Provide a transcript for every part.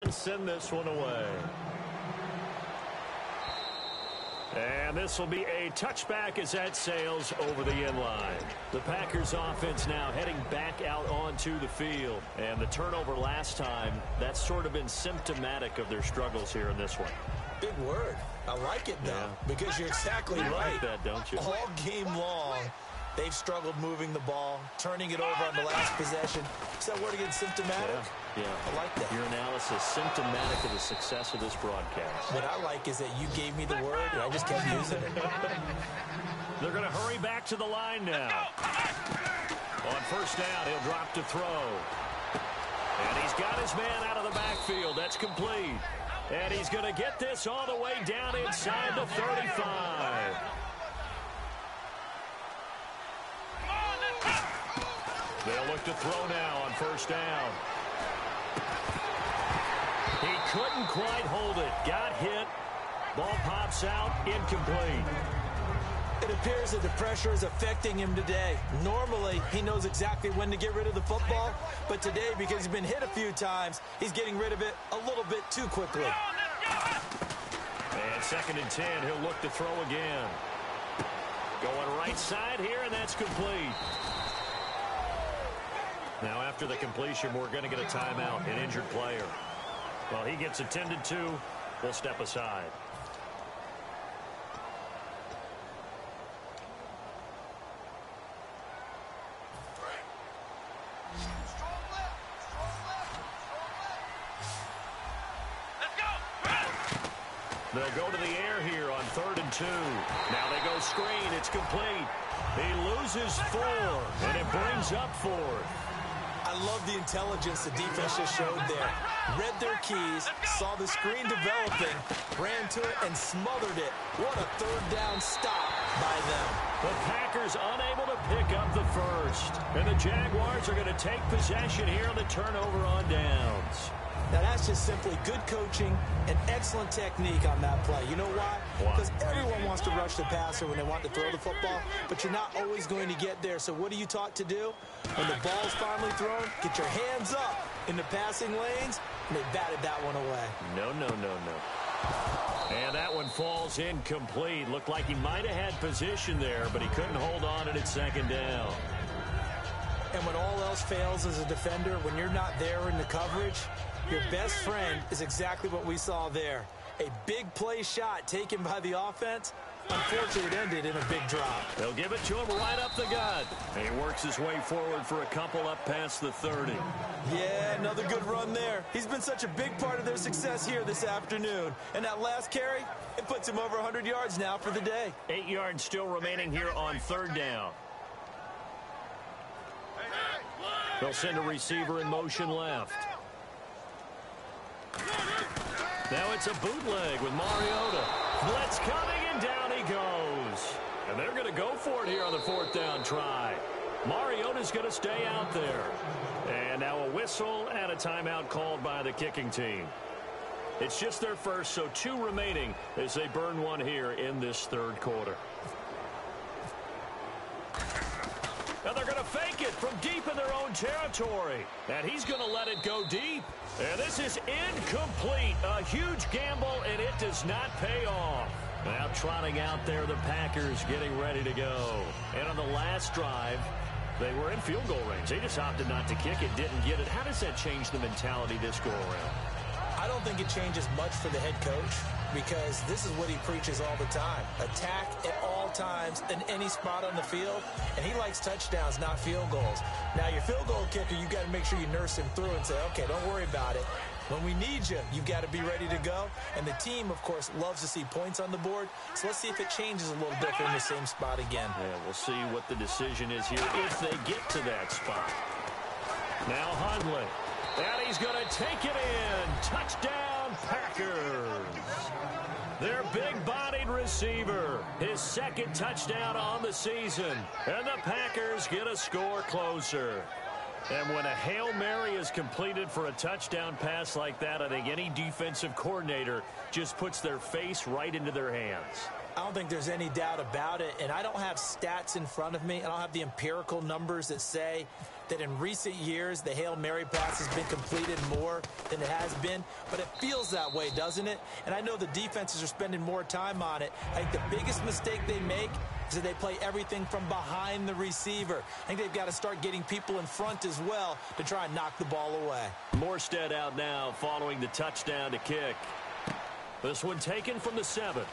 to send this one away. And this will be a touchback as that sails over the end line. The Packers offense now heading back out onto the field. And the turnover last time, that's sort of been symptomatic of their struggles here in this one. Big word. I like it, though, because you're exactly right. Like that, don't you? All game long, they've struggled moving the ball, turning it over on the last possession. Is that word again, symptomatic? Yeah. I like that. Your analysis, symptomatic of the success of this broadcast. What I like is that you gave me the word, and I just kept using it. They're going to hurry back to the line now. On first down, he'll drop to throw. And he's got his man out of the backfield. That's complete. And he's going to get this all the way down inside the 35. They'll look to throw now on first down. He couldn't quite hold it. Got hit. Ball pops out. Incomplete. It appears that the pressure is affecting him today. Normally, he knows exactly when to get rid of the football, but today, because he's been hit a few times, he's getting rid of it a little bit too quickly. And 2nd and 10, he'll look to throw again. Going right side here, and that's complete. Now, after the completion, we're going to get a timeout, an injured player. Well, he gets attended to. We'll step aside. They'll go to the air here on 3rd and 2. Now they go screen. It's complete. He loses 4, and it brings up 4th. I love the intelligence the defense just showed there. Read their keys, saw the screen developing, ran to it, and smothered it. What a 3rd down stop by them. The Packers unable to pick up the first. And the Jaguars are going to take possession here on the turnover on downs. Now, that's just simply good coaching and excellent technique on that play. You know why? Because everyone wants to rush the passer when they want to throw the football, but you're not always going to get there. So what are you taught to do? When the ball's finally thrown, get your hands up in the passing lanes, and they batted that one away. No. And that one falls incomplete. Looked like he might have had position there, but he couldn't hold on at its 2nd down. And when all else fails as a defender, when you're not there in the coverage, your best friend is exactly what we saw there. A big play shot taken by the offense. Unfortunately, it ended in a big drop. They'll give it to him right up the gut. And he works his way forward for a couple up past the 30. Yeah, another good run there. He's been such a big part of their success here this afternoon. And that last carry, it puts him over 100 yards now for the day. 8 yards still remaining here on 3rd down. They'll send a receiver in motion left. Now it's a bootleg with Mariota. Blitz coming, and down he goes. And they're going to go for it here on the 4th down try. Mariota's going to stay out there. And now a whistle and a timeout called by the kicking team. It's just their first, so 2 remaining as they burn one here in this 3rd quarter. Now they're going to fake it from deep in their own territory. And he's going to let it go deep. And this is incomplete. A huge gamble, and it does not pay off. Now trotting out there, the Packers getting ready to go. And on the last drive, they were in field goal range. They just opted not to kick it, didn't get it. How does that change the mentality this go around? I don't think it changes much for the head coach, because this is what he preaches all the time. Attack at all times in any spot on the field, and he likes touchdowns, not field goals. Now, your field goal kicker, you've got to make sure you nurse him through and say, okay, don't worry about it. When we need you, you've got to be ready to go. And the team, of course, loves to see points on the board. So let's see if it changes a little bit in the same spot again. Yeah, we'll see what the decision is here if they get to that spot. Now Hundley. And he's going to take it in. Touchdown, Packers. Their big-bodied receiver. His 2nd touchdown on the season. And the Packers get a score closer. And when a Hail Mary is completed for a touchdown pass like that, I think any defensive coordinator just puts their face right into their hands. I don't think there's any doubt about it, and I don't have stats in front of me. I don't have the empirical numbers that say that in recent years the Hail Mary pass has been completed more than it has been, but it feels that way, doesn't it? And I know the defenses are spending more time on it. I think the biggest mistake they make is that they play everything from behind the receiver. I think they've got to start getting people in front as well to try and knock the ball away. Morstead out now following the touchdown to kick. This one taken from the 7.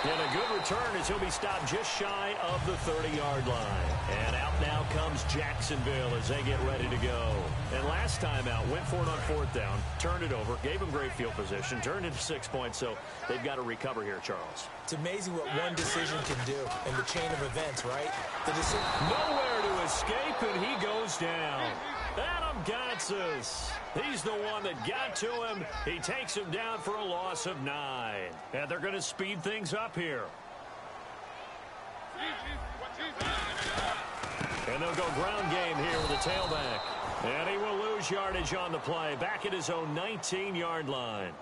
And a good return as he'll be stopped just shy of the 30-yard line. And out now comes Jacksonville as they get ready to go. And last time out, went for it on 4th down, turned it over, gave them great field position, turned it to 6 points, so they've got to recover here, Charles. It's amazing what one decision can do in the chain of events, right? The decision. Nowhere to escape, and he goes down. Adam Gotsis. He's the one that got to him. He takes him down for a loss of 9. And they're going to speed things up here. And they'll go ground game here with the tailback. And he will lose yardage on the play. Back at his own 19-yard line.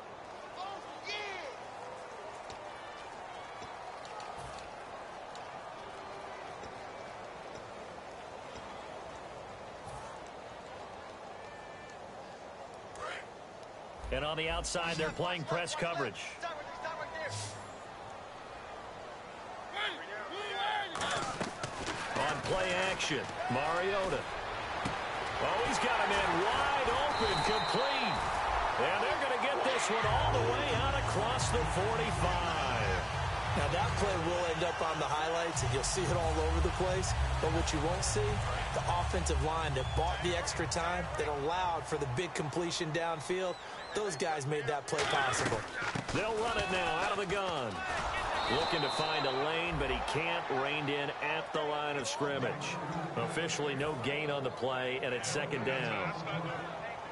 And on the outside, they're playing press coverage. On play action, Mariota. Oh, he's got a man wide open, complete. And they're going to get this one all the way out across the 45. Now, that play will end up on the highlights, and you'll see it all over the place. But what you won't see, the offensive line that bought the extra time, that allowed for the big completion downfield, those guys made that play possible. They'll run it now out of the gun. Looking to find a lane, but he can't. Reined in at the line of scrimmage. Officially no gain on the play, and it's 2nd down.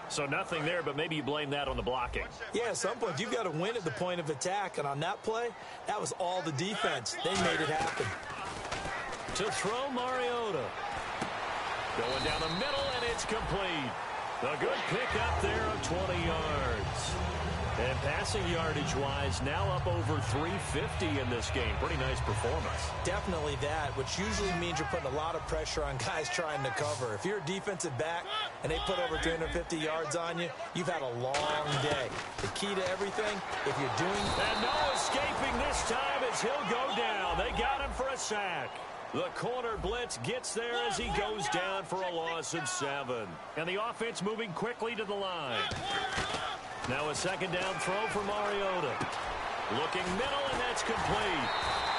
So nothing there, but maybe you blame that on the blocking. Yeah, at some point, you've got to win at the point of attack. And on that play, that was all the defense. They made it happen. To throw Mariota. Going down the middle, and it's complete. A good pick up there of 20 yards. And passing yardage-wise, now up over 350 in this game. Pretty nice performance. Definitely that, which usually means you're putting a lot of pressure on guys trying to cover. If you're a defensive back and they put over 350 yards on you, you've had a long day. The key to everything, if you're doing... And no escaping this time as he'll go down. They got him for a sack. The corner blitz gets there as he goes down for a loss of 7. And the offense moving quickly to the line. Now a 2nd down throw for Mariota. Looking middle, and that's complete.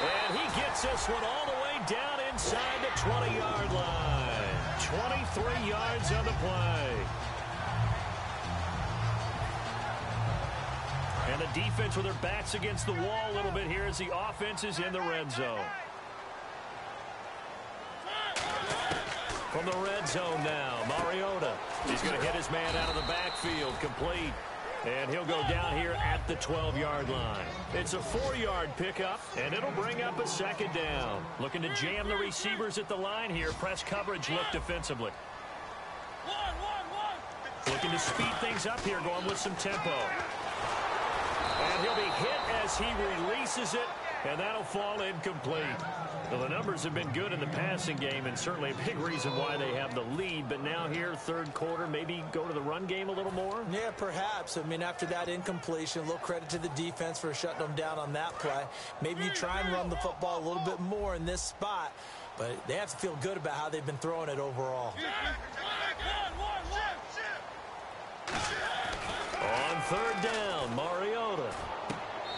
And he gets this one all the way down inside the 20-yard line. 23 yards on the play. And the defense with their backs against the wall a little bit here as the offense is in the red zone. From the red zone now, Mariota. He's going to hit his man out of the backfield, complete. And he'll go down here at the 12-yard line. It's a 4-yard pickup, and it'll bring up a 2nd down. Looking to jam the receivers at the line here. Press coverage look defensively. Looking to speed things up here, going with some tempo. And he'll be hit as he releases it, and that'll fall incomplete. Well, the numbers have been good in the passing game, and certainly a big reason why they have the lead. But now here, 3rd quarter, maybe go to the run game a little more? Yeah, perhaps. I mean, after that incompletion, a little credit to the defense for shutting them down on that play. Maybe you try and run the football a little bit more in this spot, but they have to feel good about how they've been throwing it overall. On 3rd down, Mariota.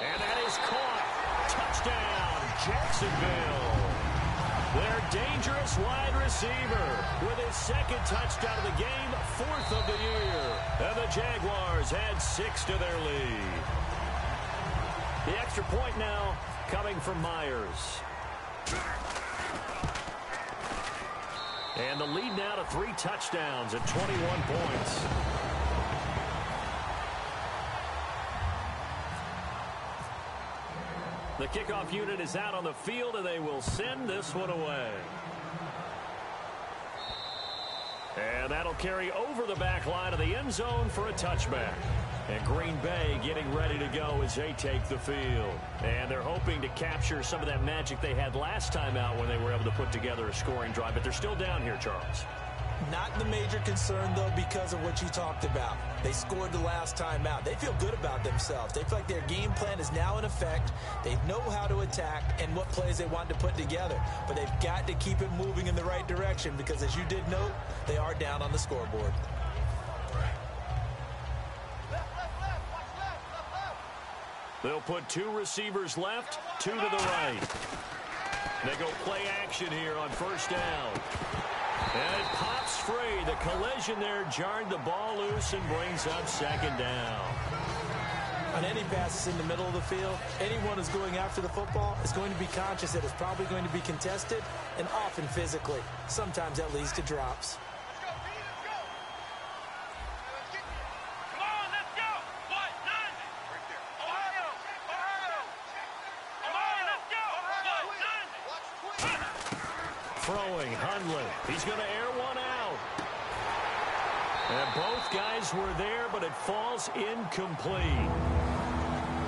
And that is caught. Touchdown, Jacksonville. Their dangerous wide receiver with his 2nd touchdown of the game, 4th of the year. And the Jaguars add 6 to their lead. The extra point now coming from Myers. And the lead now to 3 touchdowns at 21 points. The kickoff unit is out on the field, and they will send this one away. And that'll carry over the back line of the end zone for a touchback. And Green Bay getting ready to go as they take the field. And they're hoping to capture some of that magic they had last time out when they were able to put together a scoring drive. But they're still down here, Charles. Not the major concern, though, because of what you talked about. They scored the last time out. They feel good about themselves. They feel like their game plan is now in effect. They know how to attack and what plays they want to put together. But they've got to keep it moving in the right direction because, as you did note, they are down on the scoreboard. They'll put 2 receivers left, 2 to the right. They go play action here on first down. And it pops free. The collision there jarred the ball loose and brings up second down. On any passes in the middle of the field, anyone who's going after the football is going to be conscious that it's probably going to be contested and often physically. Sometimes that leads to drops. Throwing, Hundley. He's going to air one out. And both guys were there, but it falls incomplete.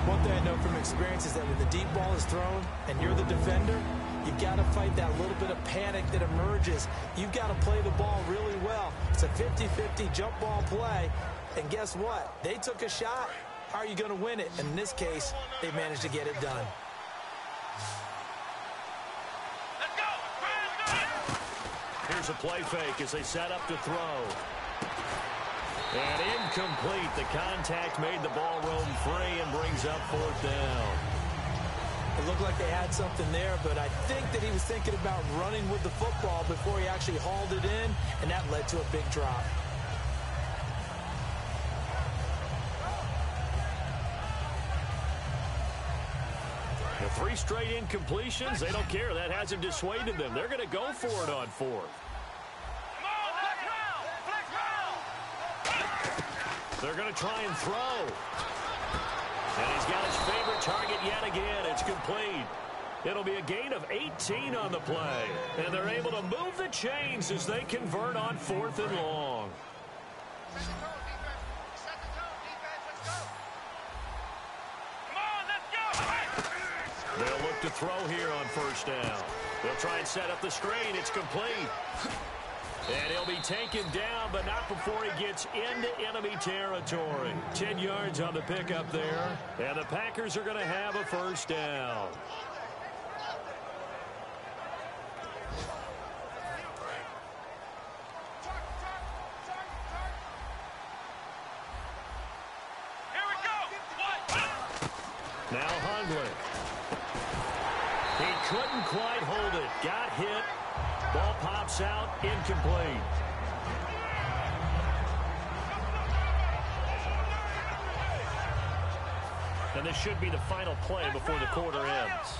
One thing I know from experience is that when the deep ball is thrown and you're the defender, you've got to fight that little bit of panic that emerges. You've got to play the ball really well. It's a 50-50 jump ball play. And guess what? They took a shot. How are you going to win it? And in this case, they managed to get it done. Here's a play fake as they set up to throw. And incomplete. The contact made the ball roam free and brings up fourth down. It looked like they had something there, but I think that he was thinking about running with the football before he actually hauled it in, and that led to a big drop. The 3 straight incompletions, they don't care. That hasn't dissuaded them. They're going to go for it on fourth. They're going to try and throw. And he's got his favorite target yet again. It's complete. It'll be a gain of 18 on the play. And they're able to move the chains as they convert on 4th and long. They'll look to throw here on first down. They'll try and set up the screen. It's complete. And he'll be taken down, but not before he gets into enemy territory. 10 yards on the pickup there. And the Packers are going to have a first down. Now Hundley. He couldn't quite hold it. Got hit. Ball pops out. Incomplete. And this should be the final play before the quarter ends.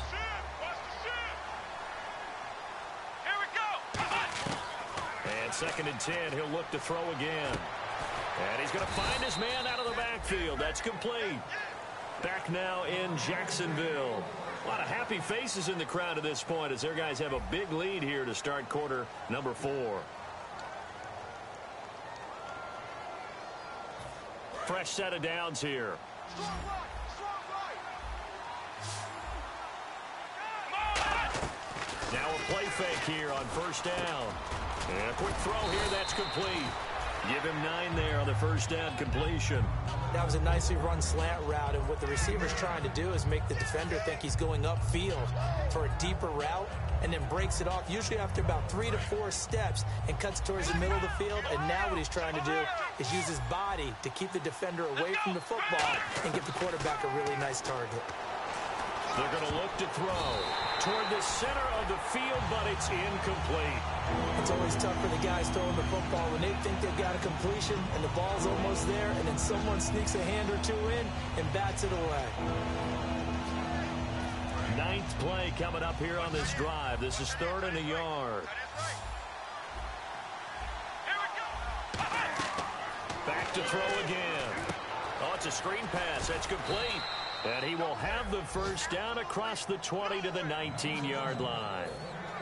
And 2nd and 10. He'll look to throw again. And he's going to find his man out of the backfield. That's complete. Back now in Jacksonville. A lot of happy faces in the crowd at this point as their guys have a big lead here to start quarter number 4. Fresh set of downs here. Now a play fake here on first down. And a quick throw here, that's complete. Give him 9 there on the first down completion. That was a nicely run slant route, and what the receiver's trying to do is make the defender think he's going upfield for a deeper route and then breaks it off, usually after about 3 to 4 steps, and cuts towards the middle of the field. And now what he's trying to do is use his body to keep the defender away from the football and give the quarterback a really nice target. They're going to look to throw toward the center of the field, but it's incomplete. It's always tough for the guys throwing the football when they think they've got a completion and the ball's almost there, and then someone sneaks a hand or two in and bats it away. 9th play coming up here on this drive. This is 3rd and a yard. Back to throw again. Oh, it's a screen pass. That's complete. And he will have the first down across the 20 to the 19-yard line.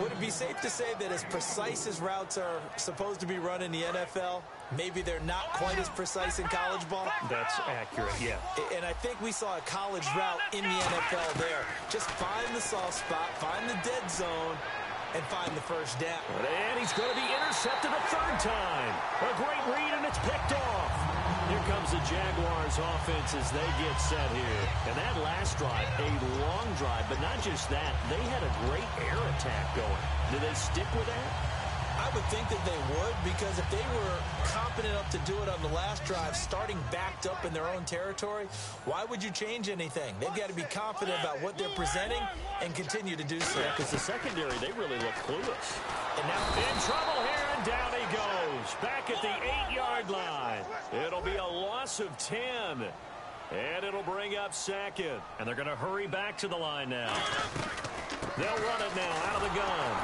Would it be safe to say that as precise as routes are supposed to be run in the NFL, maybe they're not quite as precise in college ball? That's accurate, yeah. And I think we saw a college route in the NFL there. Just find the soft spot, find the dead zone, and find the first down. And he's going to be intercepted a third time. A great read, and it's picked off. Here comes the Jaguars offense as they get set here. And that last drive, a long drive, but not just that. They had a great air attack going. Do they stick with that? I would think that they would, because if they were competent enough to do it on the last drive, starting backed up in their own territory, why would you change anything? They've got to be confident about what they're presenting and continue to do so. Yeah, because the secondary, they really look clueless. And now in trouble here, and down he goes. Back at the 8-yard line. It'll be a loss of 10. And it'll bring up second. And they're going to hurry back to the line now. They'll run it now out of the gun.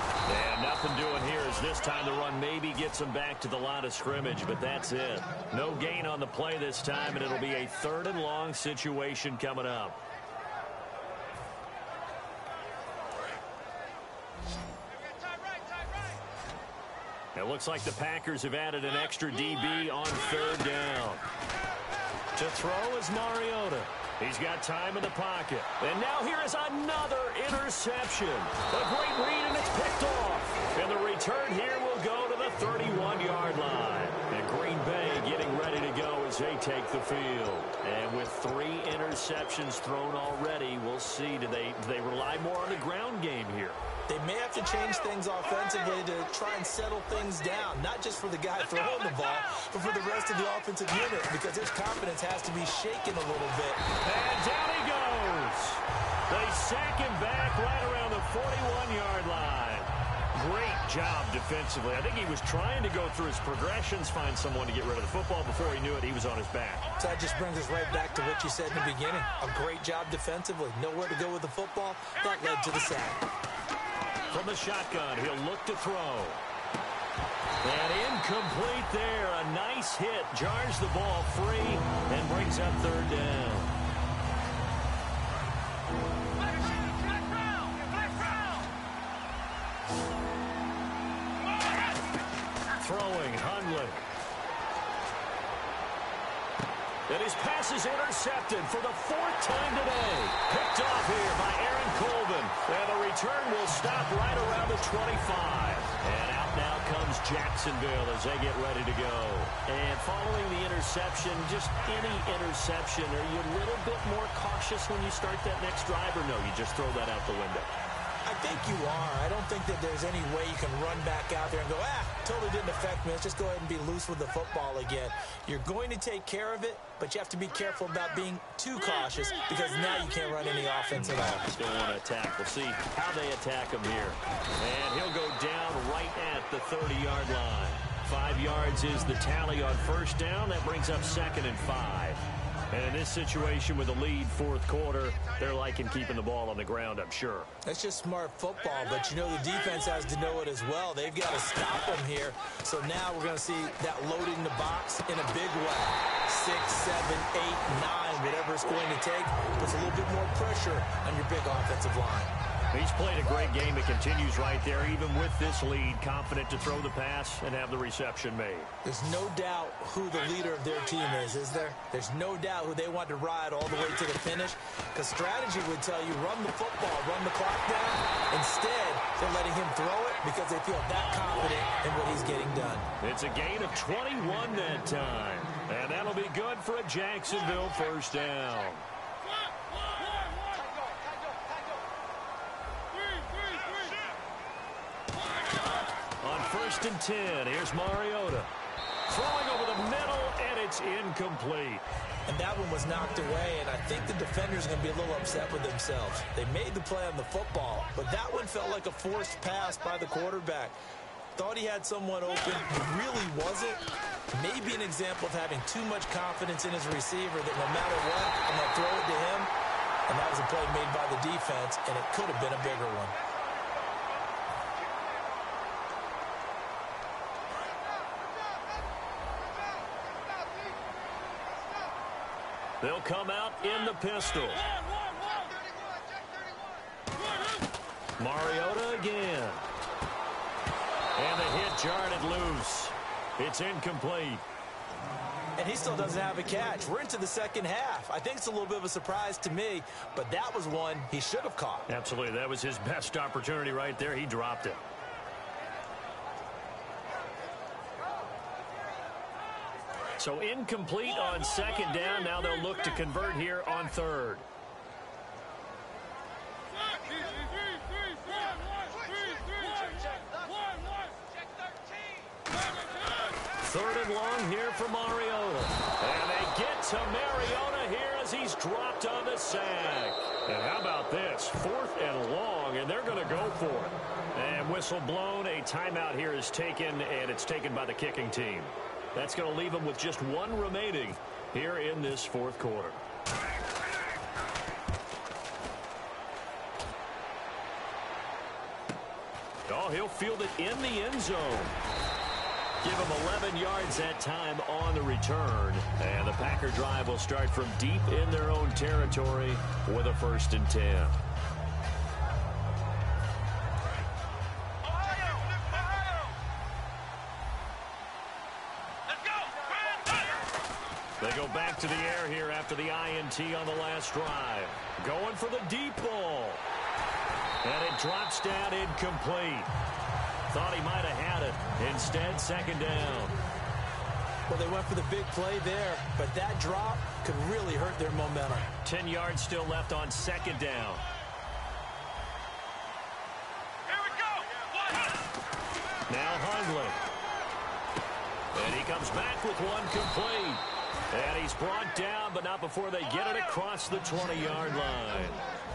And nothing doing here as this time the run maybe gets them back to the line of scrimmage, but that's it. No gain on the play this time, and it'll be a 3rd and long situation coming up. It looks like the Packers have added an extra DB on 3rd down. To throw is Mariota. He's got time in the pocket. And now here is another interception. A great read, and it's picked off. And the return here will go to the 31-yard line. And Green Bay getting ready to go as they take the field. And with 3 interceptions thrown already, we'll see. Do they rely more on the ground game here? They may have to change things offensively to try and settle things down, not just for the guy throwing the ball, but for the rest of the offensive unit, because his confidence has to be shaken a little bit. And down he goes. They sack him back right around the 41-yard line. Great job defensively. I think he was trying to go through his progressions, find someone to get rid of the football. Before he knew it, he was on his back. So that just brings us right back to what you said in the beginning. A great job defensively. Nowhere to go with the football. That led to the sack. From the shotgun, he'll look to throw. And incomplete there. A nice hit. Jars the ball free and brings up 3rd down. Throwing, Hundley. And his pass is intercepted for the 4th time today. Picked off here by Aaron Colvin. And the return will stop right around the 25. And out now comes Jacksonville as they get ready to go. And following the interception, just any interception, are you a little bit more cautious when you start that next drive, or no, you just throw that out the window? I think you are. I don't think that there's any way you can run back out there and go, totally didn't affect me. Let's just go ahead and be loose with the football again. You're going to take care of it, but you have to be careful about being too cautious, because now you can't run any offense at all. Still want to attack. We'll see how they attack him here. And he'll go down right at the 30-yard line. 5 yards is the tally on 1st down. That brings up 2nd and 5. And in this situation with a lead 4th quarter, they're liking keeping the ball on the ground, I'm sure. That's just smart football, but you know the defense has to know it as well. They've got to stop them here. So now we're going to see that loading the box in a big way. 6, 7, 8, 9, whatever it's going to take, puts a little bit more pressure on your big offensive line. He's played a great game. It continues right there, even with this lead, confident to throw the pass and have the reception made. There's no doubt who the leader of their team is there? There's no doubt who they want to ride all the way to the finish, because strategy would tell you run the football, run the clock down. Instead, they're letting him throw it because they feel that confident in what he's getting done. It's a gain of 21 that time, and that'll be good for a Jacksonville 1st down. On 1st and 10, here's Mariota. Throwing over the middle, and it's incomplete. And that one was knocked away, and I think the defenders are going to be a little upset with themselves. They made the play on the football, but that one felt like a forced pass by the quarterback. Thought he had someone open, really wasn't. Maybe an example of having too much confidence in his receiver that no matter what, I'm going to throw it to him. And that was a play made by the defense, and it could have been a bigger one. They'll come out in the pistol. Mariota again. jarred it loose. It's incomplete. And he still doesn't have a catch. We're into the second half. I think it's a little bit of a surprise to me, but that was one he should have caught. Absolutely. That was his best opportunity right there. He dropped it. So incomplete on second down. Now they'll look to convert here on third. Third and long here for Mariota. And they get to Mariota here as he's dropped on the sack. And how about this? 4th and long, and they're going to go for it. And whistle blown. A timeout here is taken, and it's taken by the kicking team. That's going to leave them with just one remaining here in this 4th quarter. Oh, he'll field it in the end zone. Give him 11 yards that time on the return. And the Packer drive will start from deep in their own territory with a 1st and 10. They go back to the air here after the INT on the last drive. Going for the deep ball. And it drops down incomplete. Thought he might have had it. Instead, 2nd down. Well, they went for the big play there, but that drop could really hurt their momentum. 10 yards still left on 2nd down. Here we go. Now Hundley. And he comes back with one complete. And he's brought down, but not before they get it across the 20-yard line.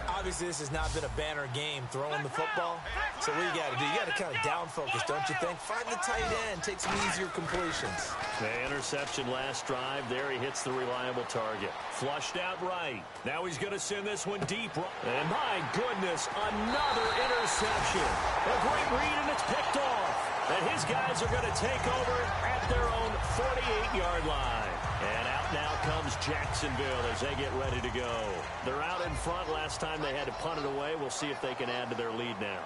Obviously, this has not been a banner game throwing the football. So what you got to do? You got to kind of down focus, don't you think? Find the tight end, take some easier completions. The interception last drive. There he hits the reliable target. Flushed out right. Now he's going to send this one deep. And my goodness, another interception. A great read, and it's picked off. And his guys are going to take over at their own 48-yard line. And out now comes Jacksonville as they get ready to go. They're out in front. Last time they had to punt it away. We'll see if they can add to their lead now.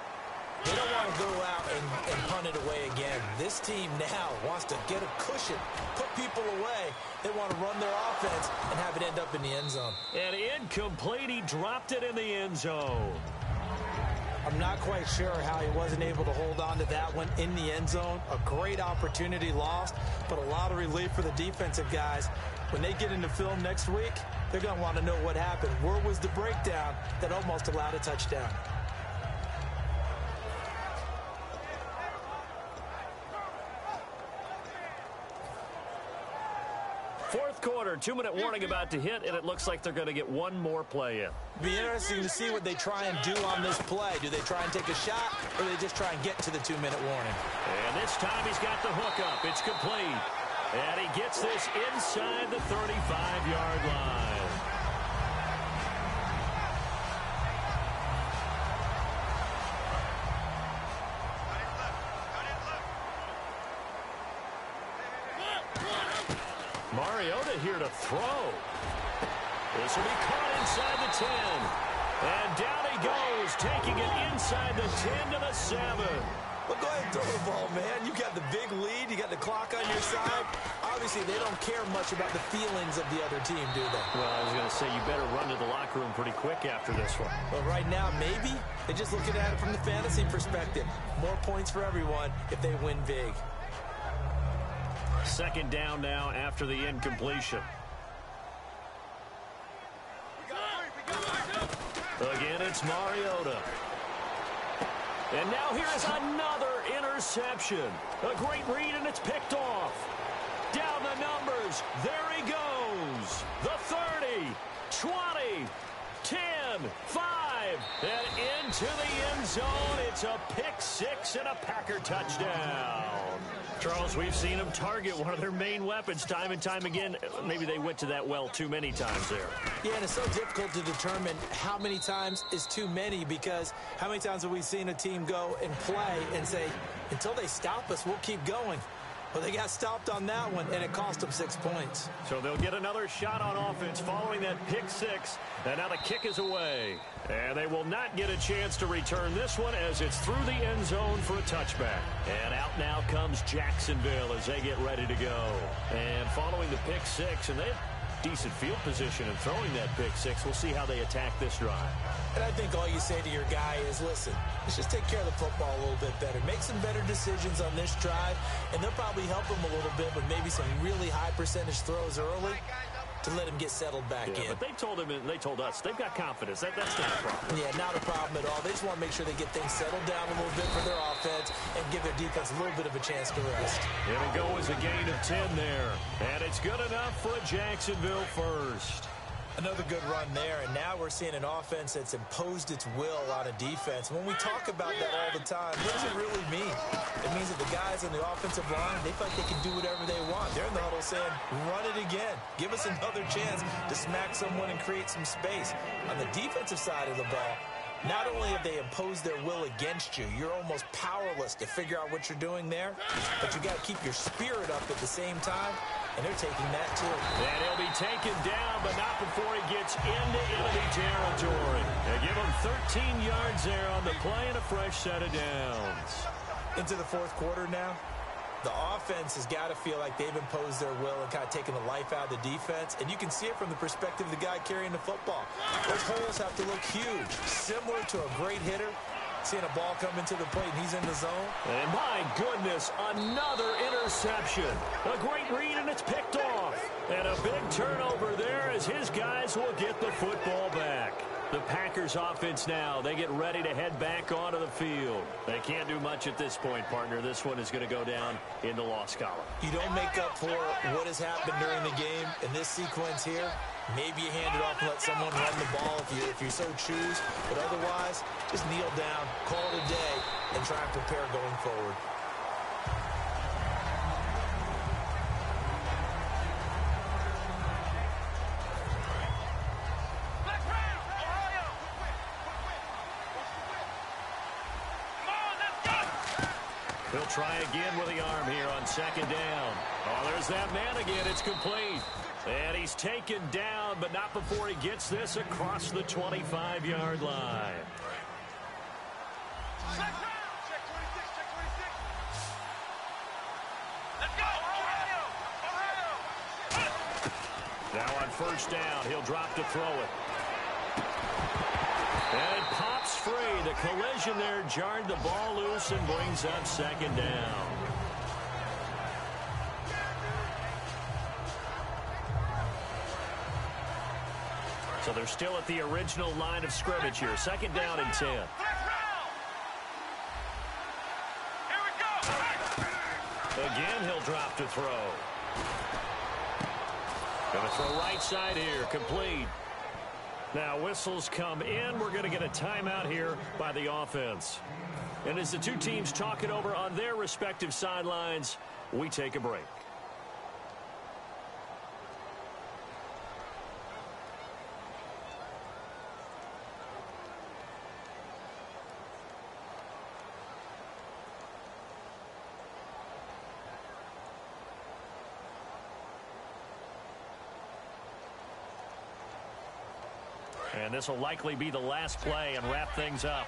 They don't want to go out and punt it away again. This team now wants to get a cushion, put people away. They want to run their offense and have it end up in the end zone. And incomplete. He dropped it in the end zone. I'm not quite sure how he wasn't able to hold on to that one in the end zone. A great opportunity lost, but a lot of relief for the defensive guys. When they get into film next week, they're going to want to know what happened. Where was the breakdown that almost allowed a touchdown? Fourth quarter, 2-minute warning about to hit, and it looks like they're going to get one more play in. Be interesting to see what they try and do on this play. Do they try and take a shot, or do they just try and get to the 2-minute warning? And this time he's got the hookup. It's complete. And he gets this inside the 35-yard line. Mariota here to throw. This will be caught inside the 10. And down he goes, taking it inside the 10 to the 7. Well, go ahead and throw the ball, man. You got the big lead. You got the clock on your side. Obviously, they don't care much about the feelings of the other team, do they? Well, I was going to say, you better run to the locker room pretty quick after this one. Well, right now, maybe. They're just looking at it from the fantasy perspective. More points for everyone if they win big. 2nd down now after the incompletion. Again, it's Mariota. And now here is another interception. A great read, and it's picked off. Down the numbers. There he goes. The 30, 20, 10, 5, and into the end zone. It's a pick six and a Packer touchdown. Charles, we've seen them target one of their main weapons time and time again. Maybe they went to that well too many times there. Yeah, and it's so difficult to determine how many times is too many, because how many times have we seen a team go and play and say, until they stop us, we'll keep going. Well, they got stopped on that one, and it cost them 6 points. So they'll get another shot on offense following that pick six. And now the kick is away. And they will not get a chance to return this one as it's through the end zone for a touchback. And out now comes Jacksonville as they get ready to go. And following the pick six, and they have decent field position and throwing that pick six. We'll see how they attack this drive. And I think all you say to your guy is, listen, let's just take care of the football a little bit better. Make some better decisions on this drive, and they'll probably help him a little bit with maybe some really high percentage throws early to let him get settled back in. But they told us they've got confidence. That's not a problem. Yeah, not a problem at all. They just want to make sure they get things settled down a little bit for their offense and give their defense a little bit of a chance to rest. It'll go as a gain of 10 there. And it's good enough for a Jacksonville first. Another good run there, and now we're seeing an offense that's imposed its will on a defense. When we talk about that all the time, what does it really mean? It means that the guys on the offensive line, they feel like they can do whatever they want. They're in the huddle saying, run it again. Give us another chance to smack someone and create some space. On the defensive side of the ball, not only have they imposed their will against you, you're almost powerless to figure out what you're doing there, but you got to keep your spirit up at the same time, and they're taking that too. And he'll be taken down, but not before he gets into enemy territory. They give him 13 yards there on the play and a fresh set of downs. Into the fourth quarter now. The offense has got to feel like they've imposed their will and kind of taken the life out of the defense. And you can see it from the perspective of the guy carrying the football. Those holes have to look huge, similar to a great hitter. Seeing a ball come into the plate and he's in the zone. And my goodness, another interception. A great read and it's picked off. And a big turnover there as his guys will get the football back. The Packers offense now, they get ready to head back onto the field. They can't do much at this point, partner. This one is going to go down in the loss column. You don't make up for what has happened during the game in this sequence here. Maybe you hand it off and let someone run the ball if you so choose. But otherwise, just kneel down, call it a day, and try and prepare going forward. He'll try again with the arm here on second down. Oh, there's that man again. It's complete. And he's taken down, but not before he gets this across the 25-yard line. Check 26, check 26. Let's go, Ohio! Now on first down, he'll drop to throw it. And it pops free. The collision there jarred the ball loose and brings up second down. So they're still at the original line of scrimmage here. Second down and 10. Here we go! Again, he'll drop to throw. Going to throw right side here. Complete. Now whistles come in. We're going to get a timeout here by the offense. And as the two teams talk it over on their respective sidelines, we take a break. And this will likely be the last play and wrap things up.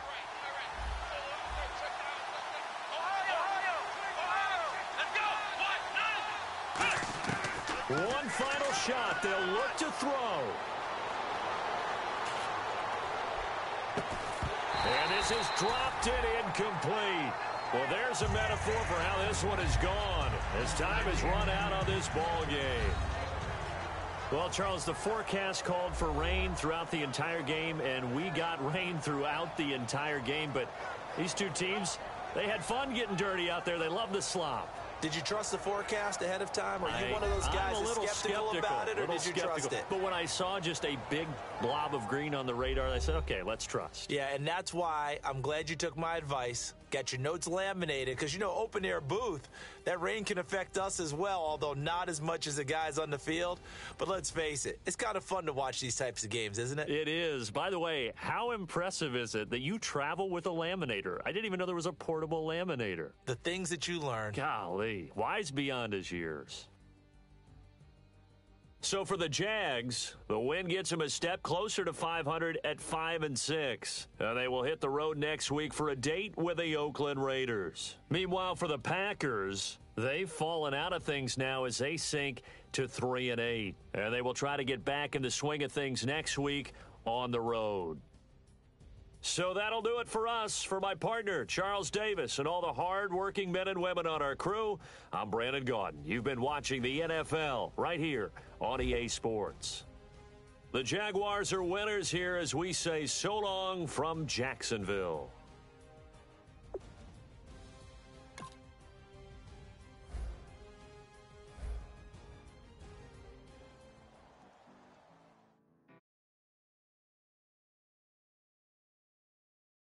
One final shot. They'll look to throw. And this is dropped in incomplete. Well, there's a metaphor for how this one is gone. As time has run out on this ball game. Well, Charles, the forecast called for rain throughout the entire game, and we got rain throughout the entire game. But these two teams, they had fun getting dirty out there. They love the slop. Did you trust the forecast ahead of time? Are you one of those guys that's skeptical about it, or did you trust it? But when I saw just a big blob of green on the radar, I said, okay, let's trust. Yeah, and that's why I'm glad you took my advice. Got your notes laminated, because, you know, open-air booth, That rain can affect us as well, although not as much as the guys on the field. But let's face it, it's kind of fun to watch these types of games, isn't it? It is. By the way, how impressive is it that you travel with a laminator? I didn't even know there was a portable laminator. The things that you learn. Golly, wise beyond his years. So for the Jags, the win gets them a step closer to 500 at 5-6. And they will hit the road next week for a date with the Oakland Raiders. Meanwhile, for the Packers, they've fallen out of things now as they sink to 3-8. And they will try to get back in the swing of things next week on the road. So that'll do it for us. For my partner, Charles Davis, and all the hard-working men and women on our crew, I'm Brandon Gaudin. You've been watching the NFL right here on EA Sports. The Jaguars are winners here as we say so long from Jacksonville.